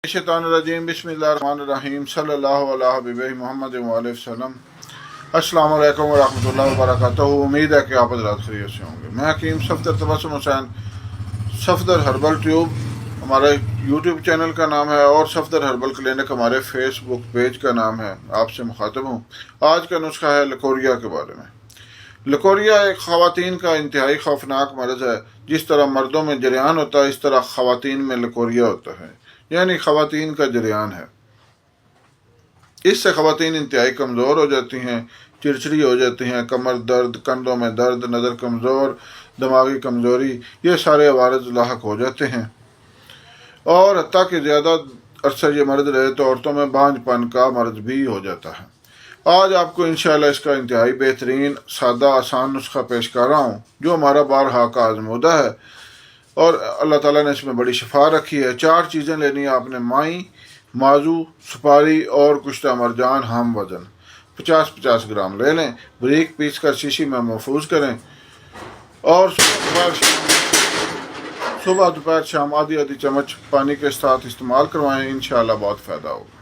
शैतानुर्रजीम बिस्मिल्लाहिर्रहमानिर्रहीम सल्लल्लाहु अलैहि हबीबिहि मोहम्मद व अलैहि वसल्लम। अस्सलामु अलैकुम व रहमतुल्लाहि व बरकातुहू। उम्मीद है कि आप हज़रात खैरियत से होंगे। मैं हकीम सफदर तबस्सुम हुसैन, सफदर हर्बल ट्यूब हमारा यूट्यूब चैनल का नाम है और सफदर हर्बल क्लिनिक हमारे फेसबुक पेज का नाम है। आपसे मुखातब हूँ। आज का नुस्खा है लकोरिया के बारे में। लकोरिया एक ख़वातीन का इंतहाई खौफनाक मर्ज़ है। जिस तरह मर्दों में जरियान होता है, इस तरह ख़वातीन में लकोरिया होता है, यानी ख़वातीन का जरियान है। इससे ख़वातीन इंतहाई कमज़ोर हो जाती हैं, चिड़चिड़ी हो जाती हैं, कमर दर्द, कंधों में दर्द, नज़र कमज़ोर, दिमागी कमज़ोरी, ये सारे अवारज़ लाहक हो जाते हैं। और हत्ता कि ज़्यादा अरसा ये मर्द रहे तो औरतों में बांझपन का मर्ज भी हो जाता है। आज आपको इंशाअल्लाह इसका इंतहाई बेहतरीन सादा आसान नुस्खा पेश कर रहा हूँ, जो हमारा बारहा का आजमूदा है और अल्लाह ताला ने इसमें बड़ी शिफा रखी है। 4 चीज़ें लेनी है आपने: माई, माजू, सुपारी और कुश्ता मरजान हम वज़न 50-50 ग्राम ले लें। बारीक पीस कर शीशी में महफूज करें और सुबह दोपहर शाम आधी आधी चम्मच पानी के साथ इस्तेमाल करवाएं। इंशाअल्लाह बहुत फ़ायदा होगा।